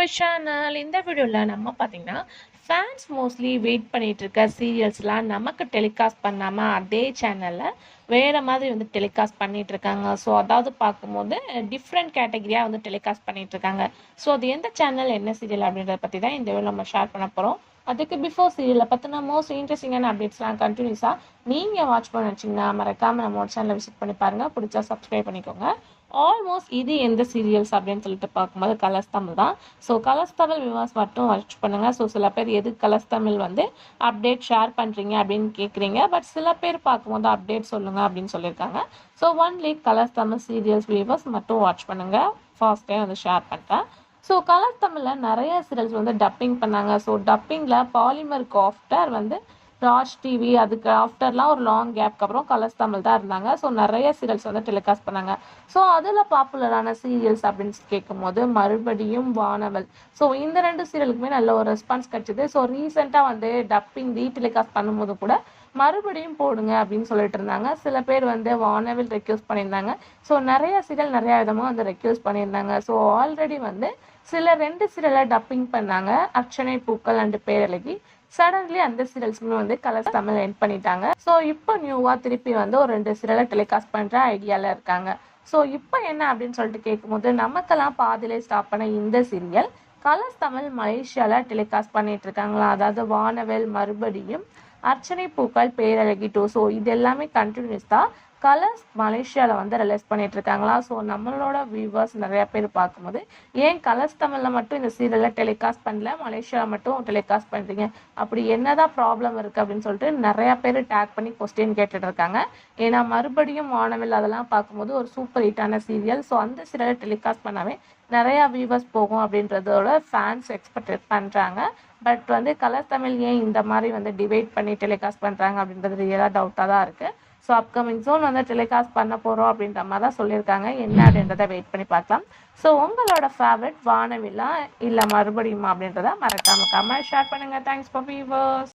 நம்ம சேனல் இந்த வீடியோவில் நம்ம பார்த்தீங்கன்னா ஃபேன்ஸ் மோஸ்ட்லி வெயிட் பண்ணிட்டு இருக்க சீரியல்ஸ்லாம் நமக்கு டெலிகாஸ்ட் பண்ணாமல் அதே சேனலில் வேறு மாதிரி வந்து டெலிகாஸ்ட் பண்ணிட்டு இருக்காங்க. ஸோ அதாவது பார்க்கும்போது டிஃப்ரெண்ட் கேட்டகரியாக வந்து டெலிகாஸ்ட் பண்ணிட்டு இருக்காங்க. ஸோ அது எந்த சேனல் என்ன சீரியல் அப்படின்றத பற்றி தான் இந்த வீடியோ நம்ம ஷேர் பண்ண போகிறோம். அதுக்கு பிஃபோர் சீரியலை பற்றின மோஸ்ட் இன்ட்ரெஸ்டிங்கான அப்டேட்ஸ்லாம் கண்டினியூஸாக நீங்கள் வாட்ச் பண்ண வச்சிங்கன்னா மறக்காமல் நம்ம சேனலை விசிட் பண்ணி பாருங்கள். பிடிச்சா சப்ஸ்கிரைப் பண்ணிக்கோங்க. ஆல்மோஸ்ட் இது எந்த சீரியல்ஸ் அப்படின்னு சொல்லிட்டு பார்க்கும்போது கலர்ஸ் தமிழ் தான். ஸோ கலர்ஸ் தமிழ் விவாஸ் மட்டும் வாட்ச் பண்ணுங்கள். ஸோ சில பேர் எது கலர்ஸ் தமிழ் வந்து அப்டேட் ஷேர் பண்ணுறீங்க அப்படின்னு கேட்குறீங்க. பட் சில பேர் பார்க்கும்போது அப்டேட் சொல்லுங்கள் அப்படின்னு சொல்லியிருக்காங்க. So only colours Tamil serials viewers மட்டும் வாட்ச் பண்ணுங்கள். ஃபர்ஸ்ட் டைம் வந்து ஷேர் பண்ணிட்டேன். ஸோ கலர்ஸ் தமிழில் நிறைய சீரியல்ஸ் வந்து டப்பிங் பண்ணாங்க. ஸோ டப்பிங்கில் பாலிமருக்கு ஆஃப்டர் வந்து ராஜ் டிவி, அதுக்கு ஆஃப்டர்லாம் ஒரு லாங் கேப்க்கு அப்புறம் கலர்ஸ் தமிழ் தான் இருந்தாங்க. ஸோ நிறைய சீரியல்ஸ் வந்து டெலிகாஸ்ட் பண்ணாங்க. ஸோ அதில் பாப்புலரான சீரியல்ஸ் அப்படின்னு கேட்கும்போது மறுபடியும் வானவல். ஸோ இந்த ரெண்டு சீரியலுக்குமே நல்ல ஒரு ரெஸ்பான்ஸ் கிடைச்சிது. ஸோ ரீசெண்டாக வந்து டப்பிங் டெலிகாஸ்ட் பண்ணும்போது கூட மறுபடியும் போடுங்க அப்படின்னு சொல்லிட்டு இருந்தாங்க. சில பேர் வந்து வானவில் ரெக்யூஸ் பண்ணியிருந்தாங்க. ஸோ நிறைய சீரியல் நிறைய விதமாக வந்து ரெக்யூஸ் பண்ணியிருந்தாங்க. ஸோ ஆல்ரெடி வந்து சில 2 சீரியலை டப்பிங் பண்ணாங்க. அர்ச்சனை பூக்கள் அண்டு பேரழகி. சடன்லி அந்த சீரியல்ஸுமே வந்து கலர்ஸ் தமிழ் எண்ட் பண்ணிட்டாங்க. ஸோ இப்போ நியூவாக திருப்பி வந்து ஒரு 2 சீரியலை டெலிகாஸ்ட் பண்ணுற ஐடியாவில் இருக்காங்க. ஸோ இப்போ என்ன அப்படின்னு சொல்லிட்டு கேட்கும்போது நமக்கெல்லாம் பாதியிலே ஸ்டாப் பண்ண இந்த சீரியல் கலர்ஸ் தமிழ் மலேசியாவில் டெலிகாஸ்ட் பண்ணிட்டு இருக்காங்களா. அதாவது வானவேல் மறுபடியும் அர்ச்சனை பூக்கள் பேரழகி 2. ஸோ இது எல்லாமே கண்டினியூஸ் தான் கலர்ஸ் மலேசியாவில் வந்து ரிலீஸ் பண்ணிட்டு இருக்காங்களா. ஸோ நம்மளோட வியூவர்ஸ் நிறைய பேர் பார்க்கும்போது ஏன் கலர்ஸ் தமிழில் மட்டும் இந்த சீரியலில் டெலிகாஸ்ட் பண்ணல, மலேசியாவில் மட்டும் டெலிகாஸ்ட் பண்ணுறீங்க, அப்படி என்னதான் ப்ராப்ளம் இருக்குது அப்படின்னு சொல்லிட்டு நிறையா பேர் டேக் பண்ணி கொஸ்டின் கேட்டுட்டு இருக்காங்க. ஏன்னா மறுபடியும் வானவில் அதெல்லாம் பார்க்கும்போது ஒரு சூப்பர் ஹிட்டான சீரியல். ஸோ அந்த சீரியலை டெலிகாஸ்ட் பண்ணாவே நிறையா வியூவர்ஸ் போகும் அப்படின்றதோட ஃபேன்ஸ் எக்ஸ்பெக்ட் பண்ணுறாங்க. பட் வந்து கலர்ஸ் தமிழ் ஏன் இந்த மாதிரி வந்து டிவைட் பண்ணி டெலிகாஸ்ட் பண்ணுறாங்க அப்படின்றது ரியலாக டவுட்டாக தான் இருக்குது. ஸோ அப்கமிங் ஜோன் வந்து டெலிகாஸ்ட் பண்ண போகிறோம் அப்படின்ற மாதிரி தான் சொல்லியிருக்காங்க. என்ன அப்படின்றத வெயிட் பண்ணி பார்க்கலாம். ஸோ உங்களோட ஃபேவரட் வானவில்லா இல்லை மறுபடியும் அப்படின்றத மறக்காம ஷேர் பண்ணுங்கள். Thanks for viewers.